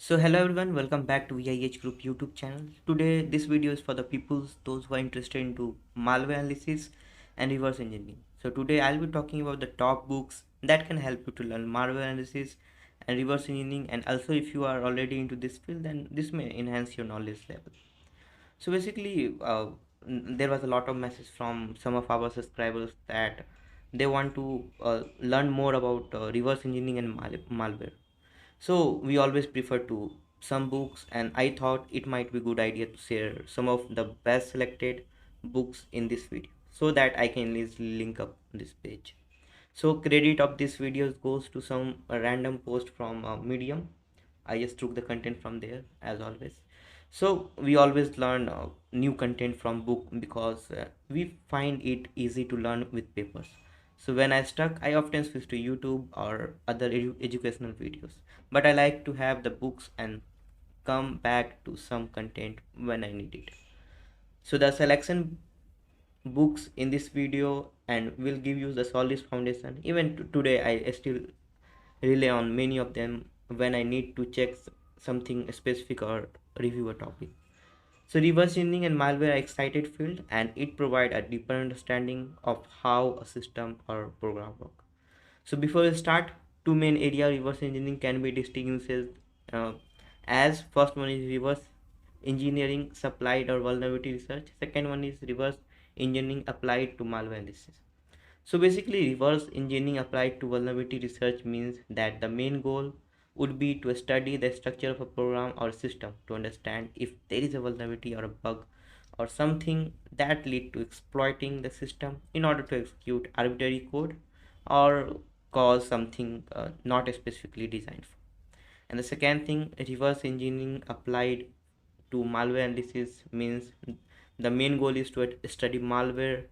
So hello everyone, welcome back to VIEH Group YouTube channel. Today this video is for the those who are interested into malware analysis and reverse engineering. So today I'll be talking about the top books that can help you to learn malware analysis and reverse engineering, and also if you are already into this field then this may enhance your knowledge level. So basically, there was a lot of message from some of our subscribers that they want to learn more about reverse engineering and malware. So we always prefer to some books, and I thought it might be good idea to share some of the best selected books in this video so that I can easily link up this page. So credit of this video goes to some random post from Medium. I just took the content from there as always. So we always learn new content from book because we find it easy to learn with papers. So when I stuck, I often switch to YouTube or other educational videos. But I like to have the books and come back to some content when I need it. So the selection books in this video and will give you the solid foundation. Even today I still rely on many of them when I need to check something specific or review a topic. So reverse engineering and malware are excited field, and it provide a deeper understanding of how a system or program work. So before we start, two main area reverse engineering can be distinguished uh, as first one is reverse engineering supplied or vulnerability research. Second one is reverse engineering applied to malware analysis. So basically, reverse engineering applied to vulnerability research means that the main goal would be to study the structure of a program or system to understand if there is a vulnerability or a bug or something that lead to exploiting the system in order to execute arbitrary code or cause something not specifically designed for. And the second thing, reverse engineering applied to malware analysis means the main goal is to study malware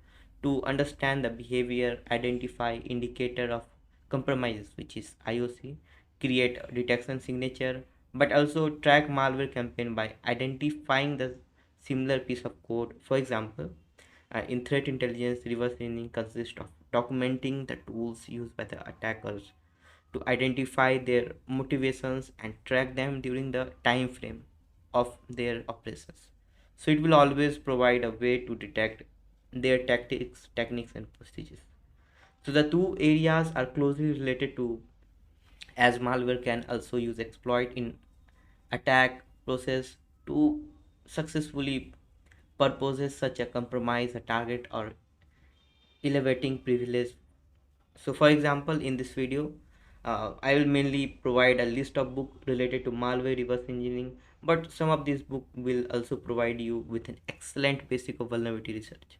to understand the behavior, identify indicator of compromises, which is IOC, create a detection signature, but also track malware campaign by identifying the similar piece of code. For example, in threat intelligence, reverse engineering consists of documenting the tools used by the attackers to identify their motivations and track them during the time frame of their operations. So it will always provide a way to detect their tactics, techniques, and procedures. So the two areas are closely related to, as malware can also use exploit in attack process to successfully purposes such as compromise a target or elevating privilege. So for example, in this video, I will mainly provide a list of books related to malware reverse engineering, but some of these books will also provide you with an excellent basic of vulnerability research.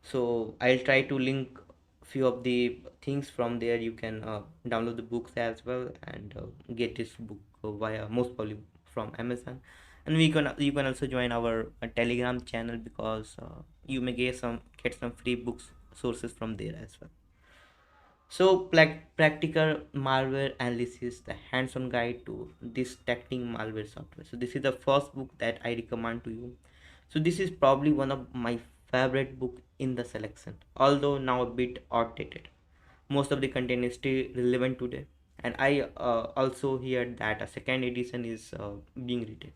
So I'll try to link few of the things from there. You can download the books as well and get this book via most probably from Amazon. And you can also join our Telegram channel because you may get some free books sources from there as well. So, practical malware analysis, the hands-on guide to detecting malware software. So, this is the first book that I recommend to you. So, this is probably one of my favorite book in the selection, although now a bit outdated. Most of the content is still relevant today, and I also hear that a second edition is being written.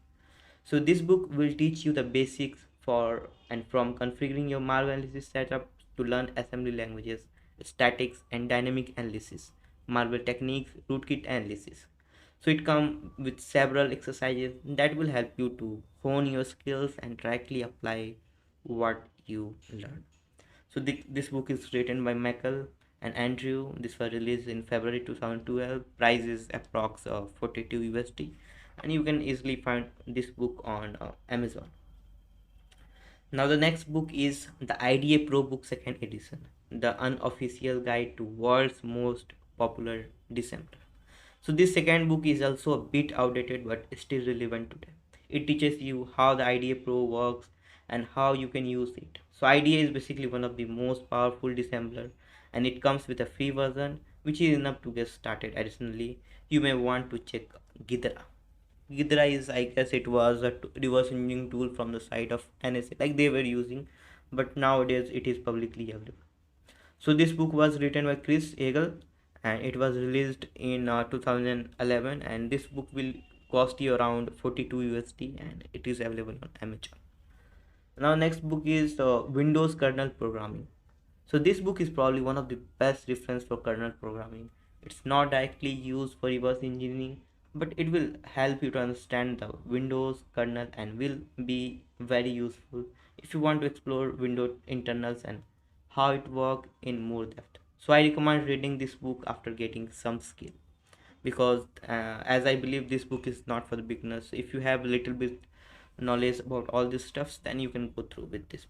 So this book will teach you the basics for and from configuring your malware analysis setup to learn assembly languages, statics and dynamic analysis, malware techniques, rootkit analysis. So it comes with several exercises that will help you to hone your skills and directly apply what you learn. So this book is written by Michael and Andrew. This was released in February 2012. Price is approx 42 USD, and you can easily find this book on Amazon. Now the next book is the IDA Pro Book Second Edition, the unofficial guide to world's most popular dissembler. So this second book is also a bit outdated but still relevant today. It teaches you how the IDA Pro works and how you can use it. So IDA is basically one of the most powerful dissembler, and it comes with a free version which is enough to get started. Additionally, you may want to check Ghidra. Ghidra is, I guess, it was a reverse engineering tool from the side of NSA, like they were using, but nowadays it is publicly available. So this book was written by Chris Hagel and it was released in 2011, and this book will cost you around 42 USD, and it is available on Amazon. Now next book is Windows Kernel Programming. So this book is probably one of the best reference for kernel programming. It's not directly used for reverse engineering, but it will help you to understand the Windows kernel and will be very useful if you want to explore Windows internals and how it works in more depth. So I recommend reading this book after getting some skill, because as I believe this book is not for the beginners. If you have a little bit knowledge about all this stuffs, then you can go through with this.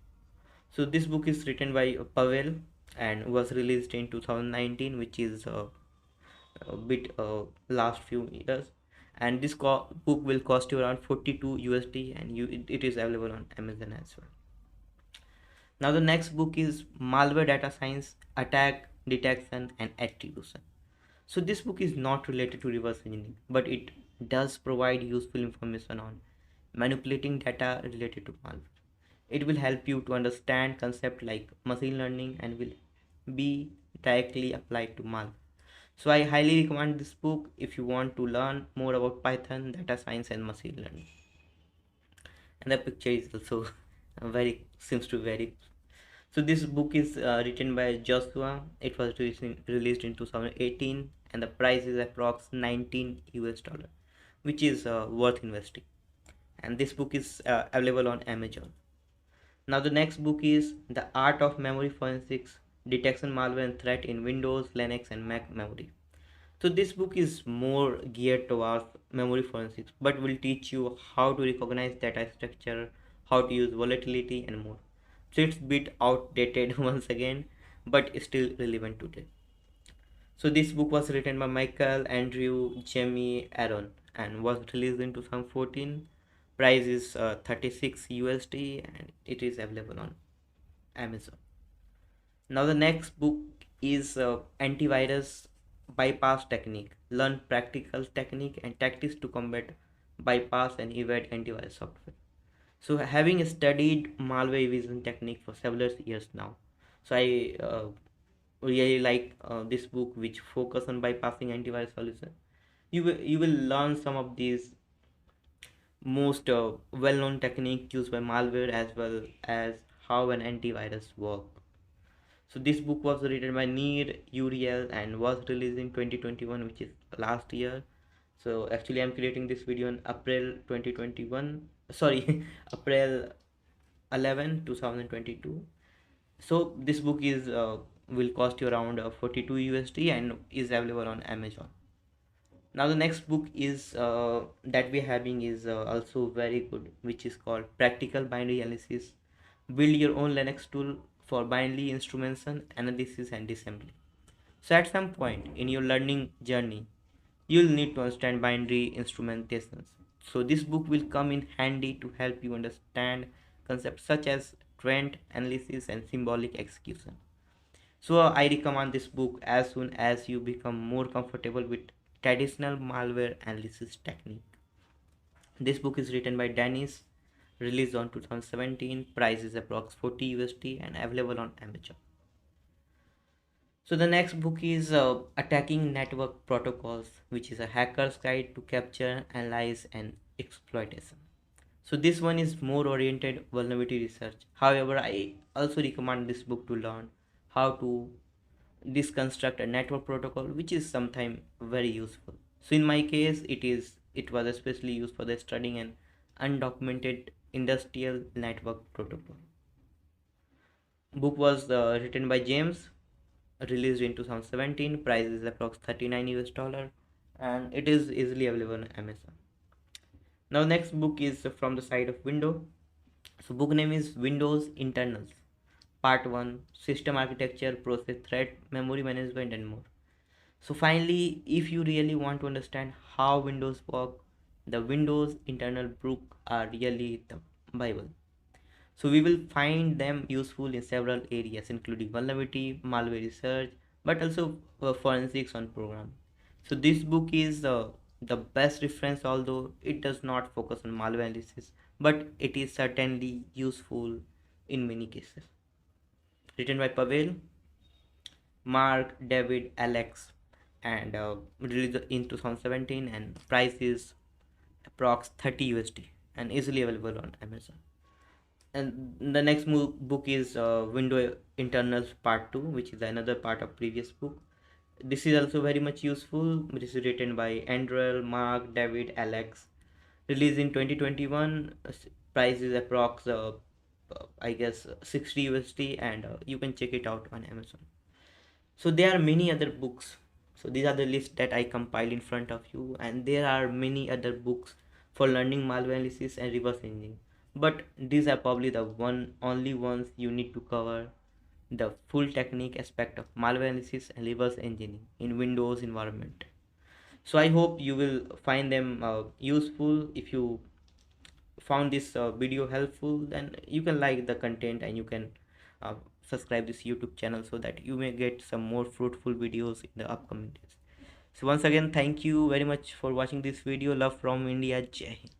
So this book is written by Pavel and was released in 2019, which is a bit last few years. And this book will cost you around 42 USD, and it is available on Amazon as well. Now the next book is Malware Data Science, Attack, Detection and Attribution. So this book is not related to reverse engineering, but it does provide useful information on manipulating data related to malware. It will help you to understand concepts like machine learning and will be directly applied to malware. So I highly recommend this book if you want to learn more about Python, data science and machine learning. And the picture is also very seems to be very. So this book is written by Joshua. It was released in 2018 and the price is approx 19 US dollar, which is worth investing. And this book is available on Amazon. Now the next book is The Art of Memory Forensics, Detection Malware and Threat in Windows, Linux and Mac Memory. So this book is more geared towards memory forensics, but will teach you how to recognize data structure, how to use volatility and more. So it's a bit outdated once again, but still relevant today. So this book was written by Michael, Andrew, Jamie, Aaron and was released in 2014. Price is 36 USD and it is available on Amazon. Now the next book is Antivirus Bypass Technique. Learn practical technique and tactics to combat bypass and evade antivirus software. So having studied malware evasion technique for several years now, so I really like this book which focus on bypassing antivirus solution. You will learn some of these most well-known technique used by malware as well as how an antivirus work. So this book was written by Neer Uriel and was released in 2021, which is last year. So actually I'm creating this video in April 2021. Sorry, April 11, 2022. So this book is will cost you around 42 USD and is available on Amazon. Now the next book is that we're having is also very good, which is called Practical Binary Analysis. Build your own Linux tool for binary instrumentation, analysis and assembly. So at some point in your learning journey, you'll need to understand binary instrumentations. So this book will come in handy to help you understand concepts such as trend analysis and symbolic execution. So I recommend this book as soon as you become more comfortable with traditional malware analysis technique. This book is written by Dennis, released on 2017, price is approx 40 USD and available on Amazon. So the next book is Attacking Network Protocols, which is a hacker's guide to capture, analyze and exploitation. So this one is more oriented vulnerability research. However, I also recommend this book to learn how to disconstruct a network protocol, which is sometimes very useful. So in my case, it was especially used for the studying an undocumented industrial network protocol. Book was written by James, released in 2017. Price is approx 39 US dollar, and it is easily available on Amazon. Now next book is from the side of Windows. So book name is Windows Internals, Part 1, System Architecture, Process Thread, Memory Management and more. So finally, if you really want to understand how Windows work, the Windows internal book are really the Bible. So we will find them useful in several areas including vulnerability, malware research, but also forensics on program. So this book is the best reference, although it does not focus on malware analysis, but it is certainly useful in many cases. Written by Pavel, Mark, David, Alex, and released in 2017, and price is approx 30 USD and easily available on Amazon. And the next book is Window Internals Part 2, which is another part of previous book. This is also very much useful. This is written by Andrel, Mark, David, Alex. Released in 2021. Price is approx I guess 60 USD, and you can check it out on Amazon. So there are many other books. So these are the list that I compiled in front of you, and there are many other books for learning malware analysis and reverse engineering. But these are probably the only ones you need to cover the full technique aspect of malware analysis and reverse engineering in Windows environment. So I hope you will find them useful. If you found this video helpful, then you can like the content, and you can uh, subscribe this YouTube channel so that you may get some more fruitful videos in the upcoming days. So once again, thank you very much for watching this video. Love from India. Jai Hind.